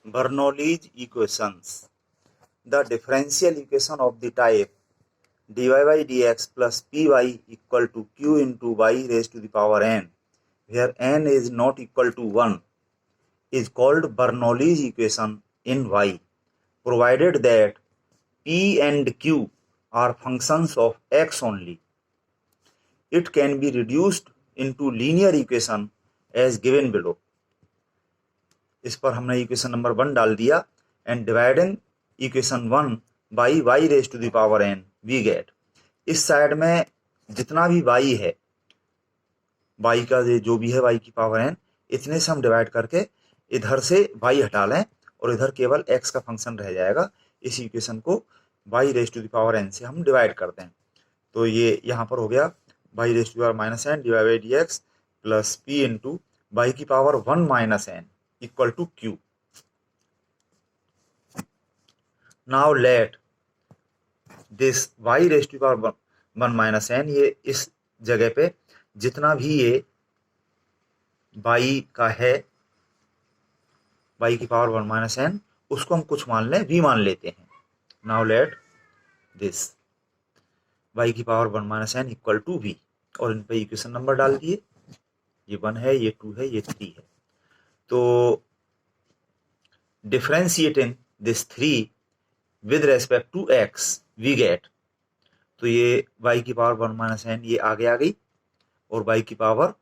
Bernoulli's equations. The differential equation of the type dy by dx plus py equal to q into y raised to the power n, where n is not equal to 1, is called Bernoulli's equation in y, provided that p and q are functions of x only. It can be reduced into linear equation as given below. इस पर हमने equation number 1 डाल दिया and dividing equation 1 by y raise to the power n we get, इस side में जितना भी y है, y का जो भी है y की पावर n, इतने से हम डिवाइड करके इधर से y हटा लें और इधर केवल x का फंक्शन रह जाएगा। इस इक्वेशन को y raise to the power n से हम डिवाइड करते हैं, तो ये यहाँ पर हो गया y raise to the power minus n divide by D x plus p into y की power 1 minus n equal to q. Now let this y raised to power 1 minus n, ये इस जगह पे जितना भी ये y का है y की पावर 1 माइनस n, उसको हम कुछ मान लें, v मान लेते हैं। Now let this y की power 1 minus n equal to v, और इन पे इक्वेशन नंबर डाल दिए, ये 1 है, ये 2 है, ये 3 है। तो differentiating this 3 with respect to x we get, तो ये y की पावर 1 माइनस n ये आगे आ गई और y की पावर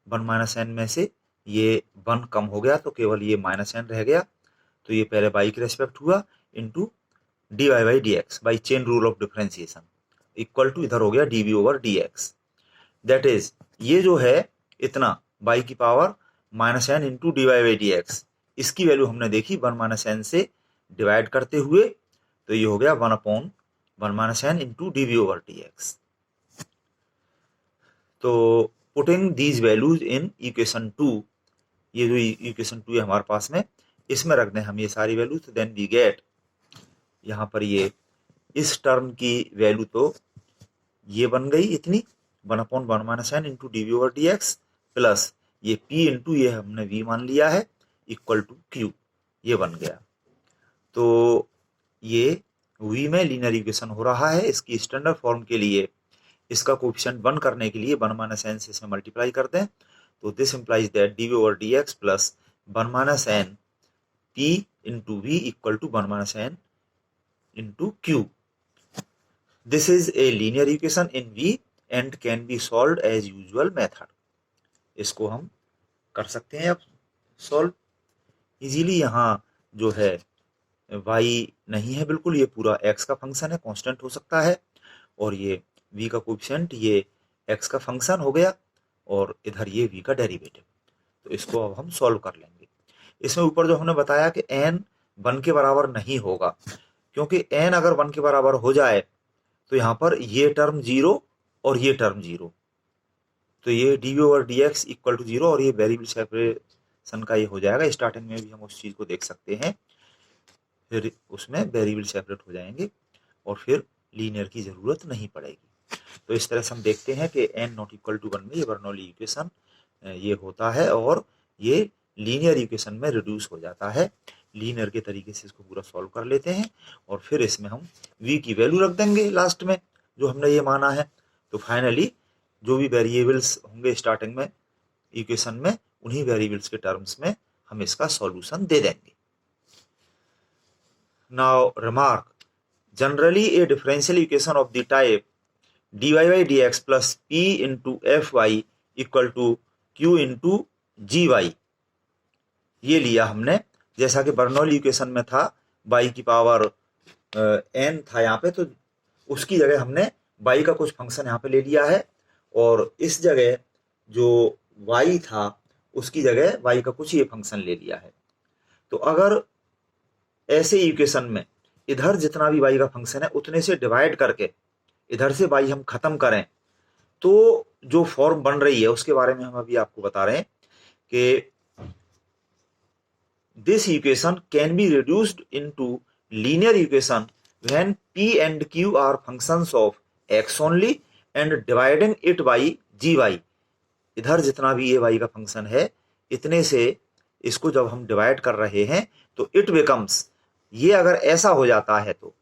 1 माइनस n में से ये 1 कम हो गया तो केवल ये माइनस n रह गया, तो ये पहले y की रेस्पेक्ट हुआ into D Y by D X by chain rule of differentiation equal to इधर हो गया D we over D X. That is ये जो है इतना y की power minus n into D Y by D X, इसकी वैल्यू हमने देखी 1 माइनस n से डिवाइड करते हुए, तो ये हो गया 1 upon 1 minus n into D we over D X. तो putting these values in equation 2, ये जो इक्वेशन 2 है हमारे पास में, इसमें रख दें हम ये सारी वैल्यूज, तो देन वी गेट, यहाँ पर ये इस टर्म की वैल्यू तो ये बन गई इतनी 1 upon 1 minus n into D we over D x plus ये p इंटू ये हमने v मान लिया है इक्वल टू q, ये बन गया। तो ये v में लीनियर इक्वेशन हो रहा है। इसकी स्टैंडर्ड फॉर्म के लिए इसका कोएफिशिएंट 1 करने के लिए 1 माइनस n से इसमें मल्टीप्लाई करते हैं, तो this implies that D we over D x plus 1 minus n p into v equal to 1 minus n into q। This is a linear equation in v and can be solve as usual method. इसको हम कर सकते हैं अब solve easily. यहाँ जो है y नहीं है बिल्कुल, ये पूरा x का फंक्शन है, कांस्टेंट हो सकता है, और ये v का कोएफिशिएंट ये x का फंक्शन हो गया, और इधर ये v का डेरिवेटिव। तो इसको अब हम सॉल्व कर लेंगे। इसमें ऊपर जो हमने बताया कि n 1 के बराबर नहीं होगा, क्योंकि n अगर 1 के बराबर हो जाए तो यहाँ पर ये टर्म 0 और ये टर्म 0, तो ये D we over D X equal to 0 और ये वेरिएबल सेपरेशन का ये हो जाएगा। स्टार्टिंग में भी हम उस चीज़ को देख सकते हैं, फिर उसमें वेरिएबल सेपरेट हो जाएंगे और फिर लीनियर की ज़रूरत नहीं पड़ेगी। तो इस तरह से हम देखते हैं कि n नॉट इक्वल टू 1 में ये बर्नौली इक्वेशन ये होता है और ये लीनियर इक्वेशन में रिड्यूस हो जाता है। लीनियर के तरीके से इसको पूरा सॉल्व कर लेते हैं और फिर इसमें हम v की वैल्यू रख देंगे लास्ट में, जो हमने ये माना है। तो फाइनली जो भी वेरिएबल्स होंगे स्टार्टिंग में इक्वेशन में, उन्हीं वेरिएबल्स के टर्म्स में हम इसका सॉल्यूशन दे देंगे। Now remark, generally a differential equation of the type dy by dx plus p into F Y equal to q into G Y, ये लिया हमने। जैसा कि बर्नौली इक्वेशन में था y की पावर n था यहाँ पे, तो उसकी जगह हमने y का कुछ फंक्शन यहाँ पे ले लिया है, और इस जगह जो y था उसकी जगह y का कुछ ये फंक्शन ले लिया है। तो अगर ऐसे इक्वेशन में इधर जितना भी y का फंक्शन है उतने से डिवाइड करके इधर से y हम खत्म करें, तो जो फॉर्म बन रही है उसके बारे में हम अभी आपको बता रहे हैं कि this equation can be reduced into linear equation when p and q are functions of x only and dividing it by gy। इधर जितना भी ये y का फंक्शन है इतने से इसको जब हम डिवाइड कर रहे हैं तो इट बिकम्स, ये अगर ऐसा हो जाता है तो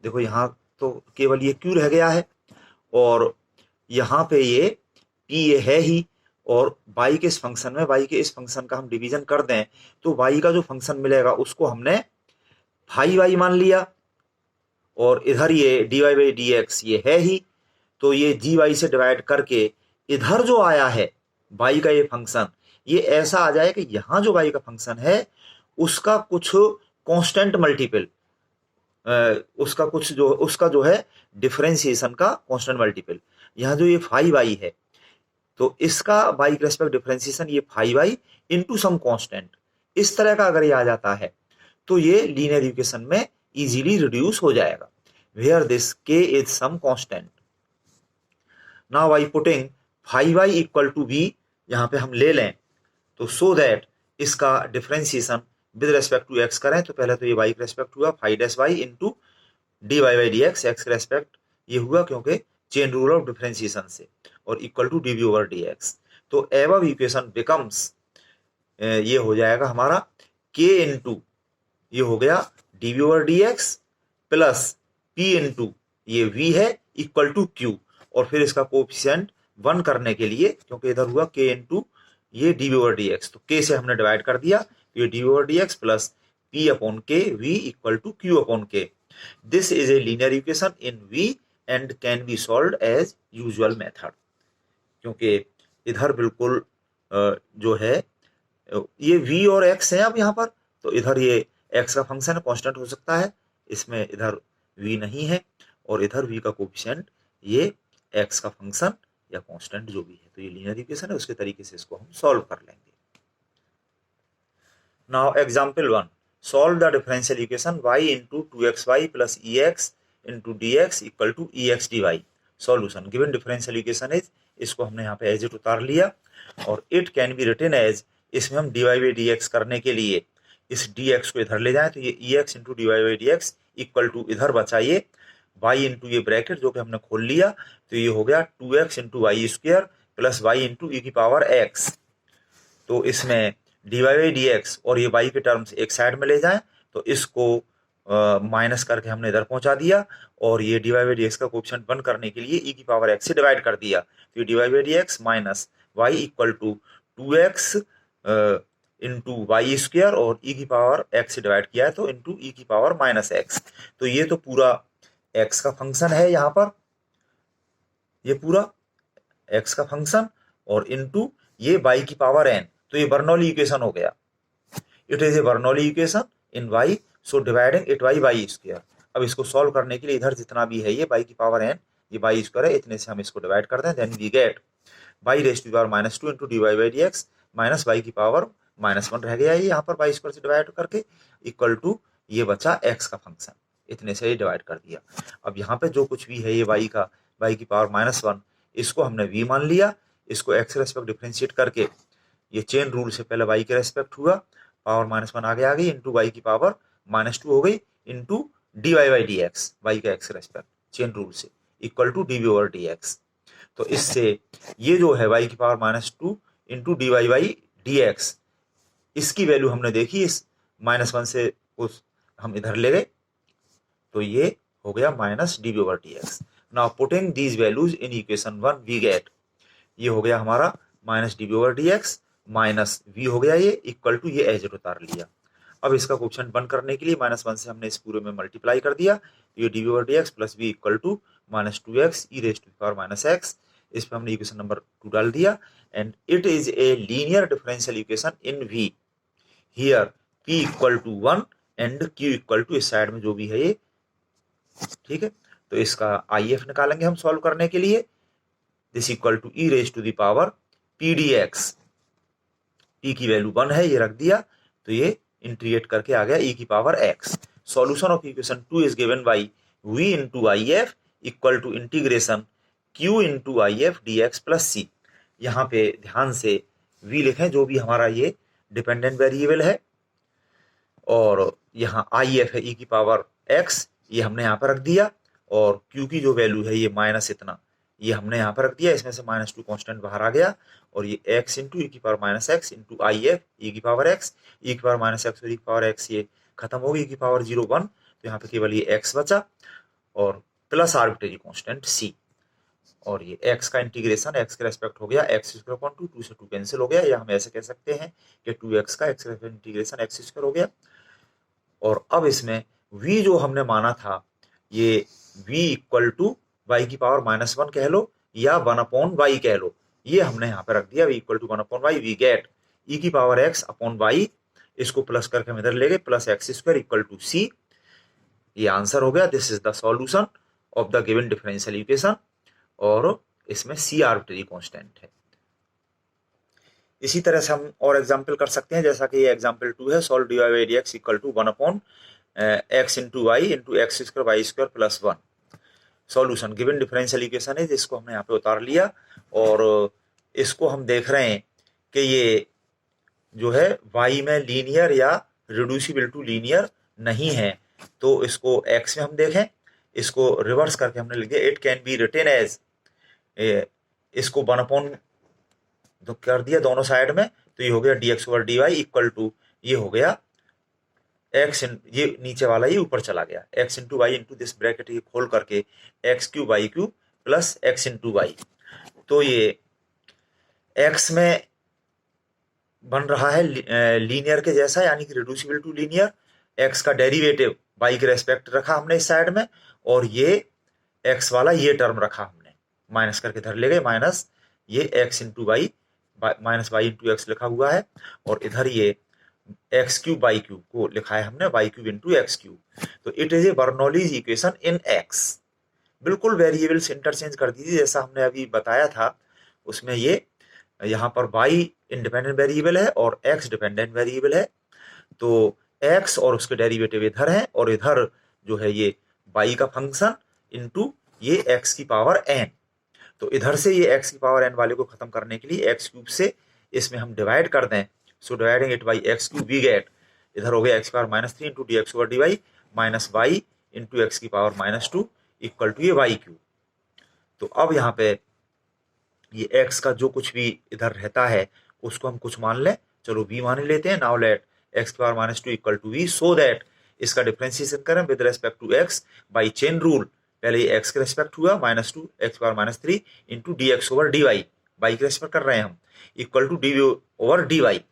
देखो यहाँ तो केवल ये q रह गया है और यहाँ पे ये p ये है ही, और y के इस फंक्शन में y के इस फंक्शन का हम डिवीजन कर दें तो y का जो फंक्शन मिलेगा उसको हमने फाई y मान लिया, और इधर ये dy बाई dx ये है ही, तो ये gy से डिवाइड करके इधर जो आया है y का ये फंक्शन, ये ऐसा आ जाए कि यहाँ जो y का फंक्शन है उसका कुछ कांस्टेंट मल्टीपल, उसका जो है डिफरेंशिएशन का कांस्टेंट मल्टीपल, यहाँ जो ये फाई y है तो इसका y के रेस्पेक्ट डिफरेंशिएशन ये phi y into some constant, इस तरह का अगर ये आ जाता है तो ये लीनियर इक्वेशन में इजीली रिड्यूस हो जाएगा, where this k is some constant. Now by putting phi y equal to v यहाँ पे हम ले लें तो सो दैट इसका differentiation with respect to x करें तो पहले तो ये y के रेस्पेक्ट हुआ phi dash y into D Y by D X, X के रेस्पेक्ट ये हुआ क्योंकि चेन रूल ऑफ डिफरेंशिएशन से, और equal to D we over D X. तो एबव इक्वेशन बिकम्स, ये हो जाएगा हमारा k इंटू ये हो गया D we over D x plus p into ये v है इक्वल टू q, और फिर इसका कोफिशिएंट 1 करने के लिए क्योंकि इधर हुआ k इंटू ये D we over D X, तो k से हमने डिवाइड कर दिया तो ये D we over D x plus p upon k v equal to q upon k। This is a linear equation in v and can be solved as usual method, क्योंकि इधर बिल्कुल जो है ये v और x है अब यहाँ पर, तो इधर ये x का फंक्शन कांस्टेंट हो सकता है, इसमें इधर v नहीं है, और इधर v का कोफिशिएंट ये x का फंक्शन या कांस्टेंट जो भी है, तो ये लीनियर इक्वेशन है, उसके तरीके से इसको हम सॉल्व कर लेंगे। Now example 1, solve the differential equation y into 2xy plus ex into dx equal to ex dy। Solution given differential equation is, इसको हमने यहाँ पे एज इट उतार लिया, और it can be written as, इसमें हम dy बाई dx करने के लिए इस dx को इधर ले जाएं तो ये ex into dy by dx equal to इधर बचाइए y इंटू ये ब्रैकेट जो कि हमने खोल लिया, तो ये हो गया 2x into Y square plus y into E की पावर x। तो इसमें dy बाई डी एक्स और ये y के टर्म्स एक साइड में ले जाएं तो इसको माइनस करके हमने इधर पहुंचा दिया, और ये dy बाई डी एक्स का कोफिशिएंट 1 करने के लिए e की पावर x से डिवाइड कर दिया, तो ये dy by D X minus y equal to 2x into Y square और e की पावर x से डिवाइड किया है तो इंटू e की पावर माइनस x। तो ये तो पूरा x का फंक्शन है यहाँ पर, ये पूरा x का फंक्शन और इंटू ये y की पावर n, तो ये बर्नौली इक्वेशन हो गया। It is a Bernoulli equation in y, so dividing it by Y square. अब इसको सॉल्व करने के लिए इधर जितना भी है ये y की पावर n, ये y स्क्वायर है, इतने से हम इसको डिवाइड कर दें, then we get y raise to the power minus 2 into D Y by D X minus y की पावर माइनस 1 रह गया ये यहाँ पर y स्क्वायर से डिवाइड करके इक्वल टू ये बचा x का फंक्शन, इतने से ये डिवाइड कर दिया। अब यहाँ पे जो कुछ भी है ये y की पावर माइनस 1, इसको हमने v मान लिया, इसको x रेस्पेक्ट डिफरेंशिएट करके ये चेन रूल से पहले y के रेस्पेक्ट हुआ, पावर माइनस 1 आगे आ गई इंटू y की पावर माइनस 2 हो गई into D Y by D X, Y का x रेस्पेक्ट चेन रूल से equal to D we over D X. तो इससे ये जो है y की power minus 2 into D Y by D X, इसकी वैल्यू हमने देखी, इस माइनस 1 से उस हम इधर ले गए तो ये हो गया minus D we over D X. Now putting these values in equation 1 we get, ये हो गया हमारा minus D we over D X minus V हो गया ये इक्वल टू ये एज इट उतार लिया। अब इसका कोफिशिएंट 1 करने के लिए माइनस 1 से हमने इस पूरे में मल्टीप्लाई कर दिया, ये D we over D x plus v equal to minus 2x e raise to the power minus x, इस पर हमने इक्वेशन नंबर 2 डाल दिया, and it is a linear differential equation in v, here p equal to 1 and q equal to इस side में जो भी है ये, ठीक है। तो इसका IF निकालेंगे हम सॉल्व करने के लिए, this equal to e raise to the power p d x, p की वैल्यू 1 है ये रख दिया तो ये इंटीग्रेट करके आ गया e की power x। Solution of equation 2 is given by v into I F equal to integration q into I F D x plus C. यहाँ पे ध्यान से v लिखें जो भी हमारा ये डिपेंडेंट वेरिएबल है, और यहाँ आई एफ है e की पावर x, ये हमने यहाँ पर रख दिया, और q की जो वैल्यू है ये माइनस इतना ये हमने यहाँ पर रख दिया, इसमें से -2 कांस्टेंट बाहर आ गया, और ये x इंटू ई की power minus x into I F E की पावर एक्स, ई की पावर माइनस एक्स और ई की पावर एक्स ये खत्म हो गई, ई की पावर 0 1, तो यहाँ पे केवल ये x बचा, और प्लस आर्बिट्रेरी कांस्टेंट c, और ये x का इंटीग्रेशन x के रेस्पेक्ट हो गया x स्क्वायर अपॉन 2, 2 से 2 कैंसिल हो गया, या हम ऐसे कह सकते हैं कि 2x का x के इंटीग्रेशन x स्क्वायर हो गया। और अब इसमें v जो हमने माना था, ये v इक्वल टू वाई की पावर -1 कह लो या 1 अपॉन वाई कह लो, ये हमने यहाँ पे रख दिया, v equal to 1 upon y, we get e की पावर x अपॉन वाई, इसको प्लस करके हम इधर ले गए, plus x square equal to c, ये आंसर हो गया। This is the solution of the given differential equation, और इसमें c आर्बिट्रेरी कांस्टेंट है। इसी तरह से हम और एग्जाम्पल कर सकते हैं, जैसा कि ये एग्जाम्पल 2 है, solve dy by dx equal to 1 upon x into y into x square y square plus 1। Solution given differential equation है, जिसको हमने यहाँ पे उतार लिया, और इसको हम देख रहे हैं कि ये जो है y में लीनियर या रिड्यूसिबल टू लीनियर नहीं है, तो इसको x में हम देखें, इसको रिवर्स करके हमने लिख दिया, it can be written as, इसको 1 अपॉन तो कर दिया दोनों साइड में, तो ये हो गया dx over dy equal to, ये हो गया x, ये नीचे वाला ये ऊपर चला गया, x into y into this bracket ये खोल करके x cube y cube plus x into y, तो ये x में बन रहा है लीनियर के जैसा, यानी कि रिड्यूसिबल टू लीनियर, x का डेरिवेटिव y के रेस्पेक्ट रखा हमने इस साइड में, और ये x वाला ये टर्म रखा हमने, माइनस करके इधर ले गए, माइनस ये x into y minus y into x लिखा हुआ है, और इधर ये एक्स क्यूब बाई क्यूब को लिखा है हमने Y cube into X cube, तो it is a Bernoulli's equation in X. बिल्कुल वेरिएबल्स इंटरचेंज कर दीजिए, जैसा हमने अभी बताया था, उसमें ये यहाँ पर y इंडिपेंडेंट वेरिएबल है और x डिपेंडेंट वेरिएबल है, तो x और उसके डेरिवेटिव इधर है, और इधर जो है ये y का फंक्शन इंटू ये x की पावर n, तो इधर से ये x की पावर n वाले को खत्म करने के लिए x क्यूब से इसमें हम डिवाइड कर दें, so dividing it by x cube we get, इधर हो गया x की power -3 into d x over d y minus y into x की पावर -2 इक्वल टू ये वाई क्यूब। तो अब यहाँ पे ये x का जो कुछ भी इधर रहता है उसको हम कुछ मान लें, चलो v मान लेते हैं। नाउ लेट x की power -2 equal to v, so that इसका डिफरेंशिएशन करें with respect to x by chain rule, पहले ये x के रेस्पेक्ट हुआ -2 x की power -3 into d x over d Y, by के रेस्पेक्ट कर रहे हैं हम, equal to d over d y,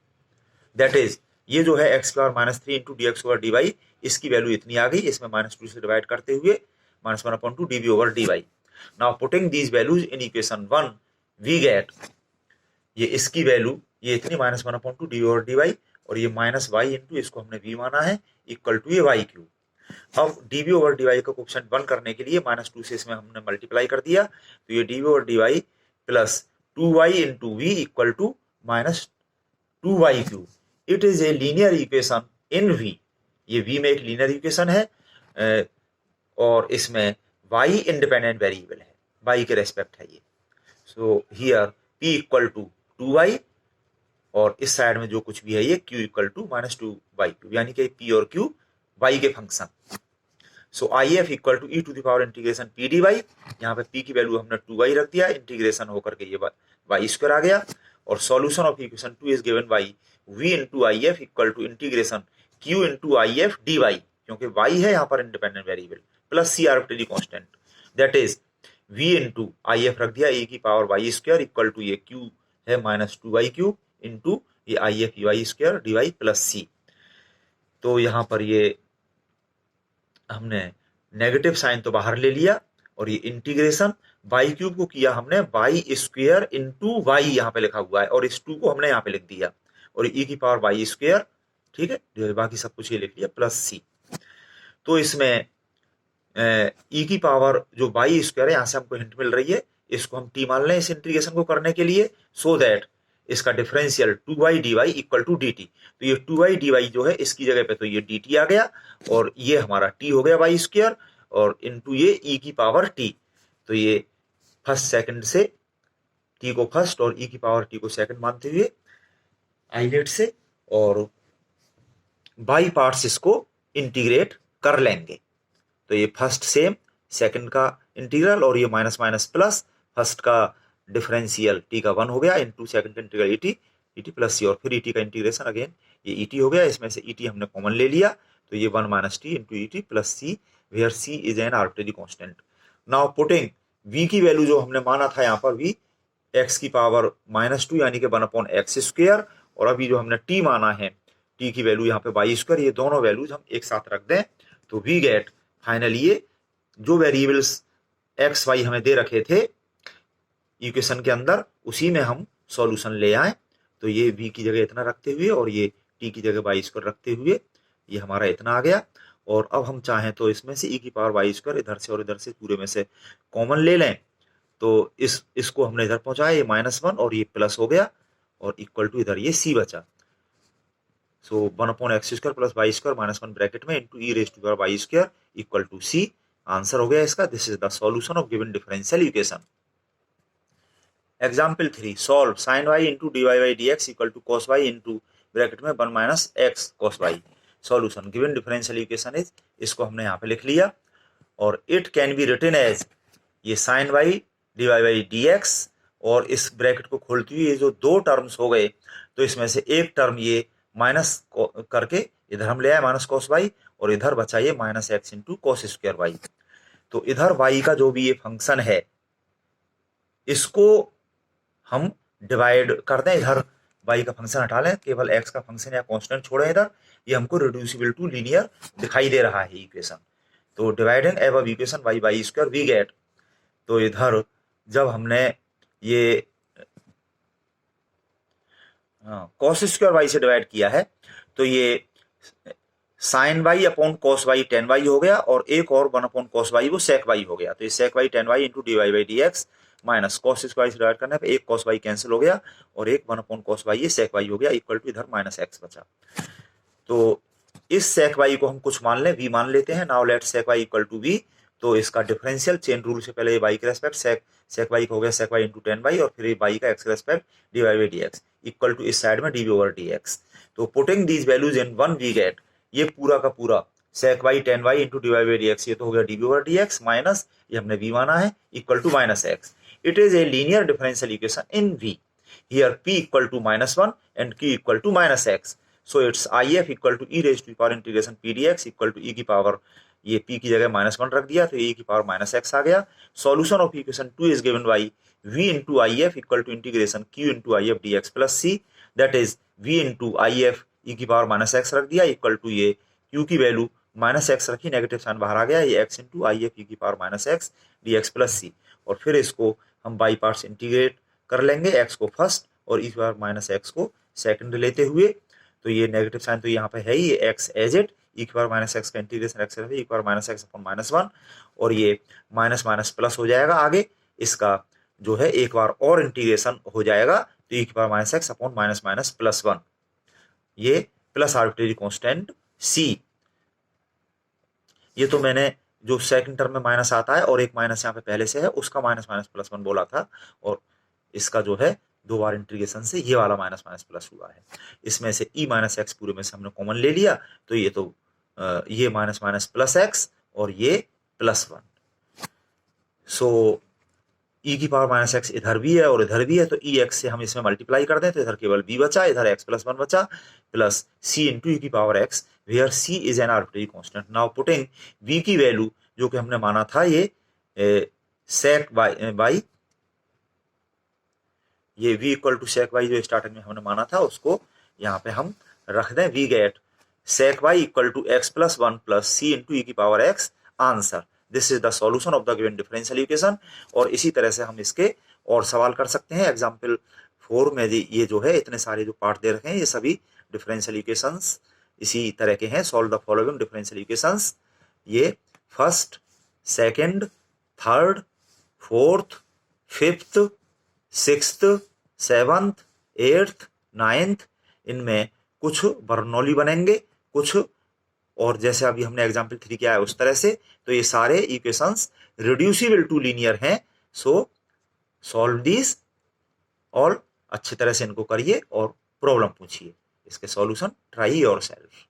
that is ये जो है x की power -3 into d x over d Y, इसकी वैल्यू इतनी आ गई, इसमें -2 से डिवाइड करते हुए -1/2 d over d y. Now putting these values in equation 1 we get, ये इसकी वैल्यू ये इतनी -1/2 डी ओवर डी वाई, और ये माइनस वाई इंटू इसको हमने v माना है इक्वल टू ये वाई क्यूब। अब डी ओवर डी वाई का कोएफिशिएंट 1 करने के लिए -2 से इसमें हमने मल्टीप्लाई कर दिया, तो ये d over d y plus 2y into v equal to -2y cube. It is a linear equation in v, ये v में एक लीनियर इक्वेशन है, और इसमें y इंडिपेंडेंट वेरिएबल है, y के रेस्पेक्ट है ये, so here p equal to 2y, और इस साइड में जो कुछ भी है ये q equal to -2y cube, यानी कि p और q y के function. So I F equal to e to the power integration p d y, यहाँ पे p की वैल्यू हमने 2y रख दिया, इंटीग्रेशन होकर के ये y स्क्वायर आ गया, और solution of equation 2 is given by v into I F equal to integration q into I F d y, क्योंकि y है यहाँ पर independent variable, plus c arbitrary constant, that is v into I F रख दिया e की power y square equal to ये q है -2y cube into ये I F y square d y plus c। तो यहाँ पर ये हमने नेगेटिव साइन तो बाहर ले लिया, और ये इंटीग्रेशन वाई क्यूब को किया हमने वाई स्क्वायर इंटू वाई यहाँ पे लिखा हुआ है, और इस 2 को हमने यहाँ पे लिख दिया, और e की पावर वाई स्क्वायर, ठीक है, बाकी सब कुछ ये लिख लिया प्लस c। तो इसमें e की पावर जो वाई स्क्वायर है, यहाँ से हमको हिंट मिल रही है, इसको हम t मान लें इस इंटीग्रेशन को करने के लिए, सो दैट इसका differential 2y dy equal to dt, तो ये 2y dy जो है इसकी जगह पे तो ये dt आ गया, और ये हमारा t हो गया वाई स्क्वायर, और इनटू ये e की पावर t, तो ये फर्स्ट सेकंड से t को फर्स्ट और e की पावर t को सेकंड मानते हुए आइलेट से, और बाई पार्ट्स इसको इंटीग्रेट कर लेंगे, तो ये फर्स्ट सेम सेकंड का इंटीग्रल, और ये माइनस माइनस प्लस, फर्स्ट का डिफरेंशियल टी का 1 हो गया इनटू सेकंड का इंटीग्रल ईटी प्लस सी, और फिर ईटी का इंटीग्रेशन अगेन ये ईटी हो गया, इसमें से ईटी हमने कॉमन ले लिया तो ये 1 minus t into e t plus c, where c is an arbitrary constant. Now putting v की वैल्यू जो हमने माना था यहाँ पर v x की पावर -2 यानी कि 1/x², और अभी जो हमने t माना है t की वैल्यू यहाँ पे y², ये दोनों वैल्यूज हम एक साथ रख दें तो वी गेट फाइनली ये जो वेरिएबल्स x y हमें दे रखे थे इक्वेशन के अंदर उसी में हम सॉल्यूशन ले आए, तो ये v की जगह इतना रखते हुए और ये t की जगह y² रखते हुए ये हमारा इतना आ गया। और अब हम चाहें तो इसमें से e की पावर y² इधर से और इधर से पूरे में से कॉमन ले लें, तो इसको हमने इधर पहुंचाया, ये -1 और ये प्लस हो गया और इक्वल टू इधर ये c बचा। So 1/x² plus y² -1 bracket में into e raise to power y² equal to c, answer हो गया इसका। This is the solution of given differential equation. Example 3, solve sin y into dy by dx equal to cos y into bracket में 1 minus x cos y। Solution given differential equation is, इसको हमने यहाँ पे लिख लिया और it can be written as ये sin y dy by dx, और इस ब्रैकेट को खोलते हुए ये जो दो टर्म्स हो गए तो इसमें से एक टर्म ये माइनस करके इधर हम ले आए माइनस cos y, और इधर बचा ये -x इंटू cos² y। तो इधर y का जो भी ये फंक्शन है इसको हम डिवाइड कर दें, इधर y का फंक्शन हटा लें, केवल x का फंक्शन या कांस्टेंट छोड़ें इधर, ये हमको रिड्यूसिबल टू लीनियर दिखाई दे रहा है इक्वेशन। तो dividing above equation y by square we get, तो इधर जब हमने ये cos² y से डिवाइड किया है तो ये sin y upon cos y tan y हो गया, और एक और 1/cos y वो sec y हो गया, तो ये sec y tan y into dy by dx minus cos² से डिवाइड करने पे एक cos y कैंसिल हो गया और एक 1/cos y ये sec y हो गया इक्वल टू इधर -x बचा। तो इस sec y को हम कुछ मान लें, v मान लेते हैं। Now let sec y equal to v, तो इसका डिफरेंशियल चेन रूल से पहले ये y के रेस्पेक्ट sec y हो गया sec y into tan y, और फिर ये y का x के respect dy by dx equal to इस साइड में dv ओवर dx। तो putting these values in one we get, ये पूरा का पूरा sec y tan y into dy by dx, ये तो हो गया dv ओवर dx माइनस ये हमने v माना है equal to -x। It is a linear differential equation in V. Here p equal to -1 and q equal to -x. So its if equal to e raised to power integration p dx equal to e की power, ये p की जगह -1 रख दिया तो e की power -x आ गया। Solution of equation 2 is given by v into if equal to integration q into if dx plus c, that is v into if e की पावर -x रख दिया इक्वल टू ये q की value -x रखी, negative sign बाहर आ गया, ये x into if e की power -x dx plus c, और फिर इसको हम बाई पार्ट्स इंटीग्रेट कर लेंगे, x को फर्स्ट और e पावर -x को सेकंड लेते हुए, तो ये नेगेटिव साइन तो यहाँ पे है ही, ये x एज इट, e की पावर -x का इंटीग्रेशन x e की पावर -x अपॉन -1, और ये माइनस माइनस प्लस हो जाएगा, आगे इसका जो है एक बार और इंटीग्रेशन हो जाएगा तो e की पावर -x अपॉन -+1, ये प्लस आर्बिट्रेरी कांस्टेंट c। ये तो मैंने जो सेकंड टर्म में माइनस आता है और एक माइनस यहाँ पे पहले से है उसका -+1 बोला था, और इसका जो है दो बार इंटीग्रेशन से ये वाला -- हुआ है। इसमें से e -x पूरे में से हमने कॉमन ले लिया तो ये तो ये --+x और ये +1। सो e की पावर -x इधर भी है और इधर भी है, तो ex से हम इसमें मल्टीप्लाई कर दें तो इधर केवल b बचा, इधर x+1 बचा, प्लस c इंटू e की power x, where c is an arbitrary constant. Now putting v की वैल्यू जो कि हमने माना था ये sec y, ये v equal to sec y जो स्टार्टिंग में हमने माना था उसको यहाँ पे हम रख दें, we get sec y equal to x+1 plus c into e की power x, answer. This is the solution of the given differential equation. और इसी तरह से हम इसके और सवाल कर सकते हैं। एग्जाम्पल 4 में ये जो है इतने सारे जो पार्ट दे रखे हैं ये सभी डिफरेंशियल इक्वेशंस इसी तरह के हैं। Solve the following differential equations, ये first, second, third, fourth, fifth, sixth, seventh, eighth, ninth, इनमें कुछ बर्नौली बनेंगे, कुछ और जैसे अभी हमने एग्जाम्पल 3 किया है उस तरह से। तो ये सारे इक्वेशंस रिड्यूसिबल टू लीनियर हैं। सो सॉल्व दिस और अच्छी तरह से इनको करिए और प्रॉब्लम पूछिए, इसके सॉल्यूशन ट्राई योरसेल्फ।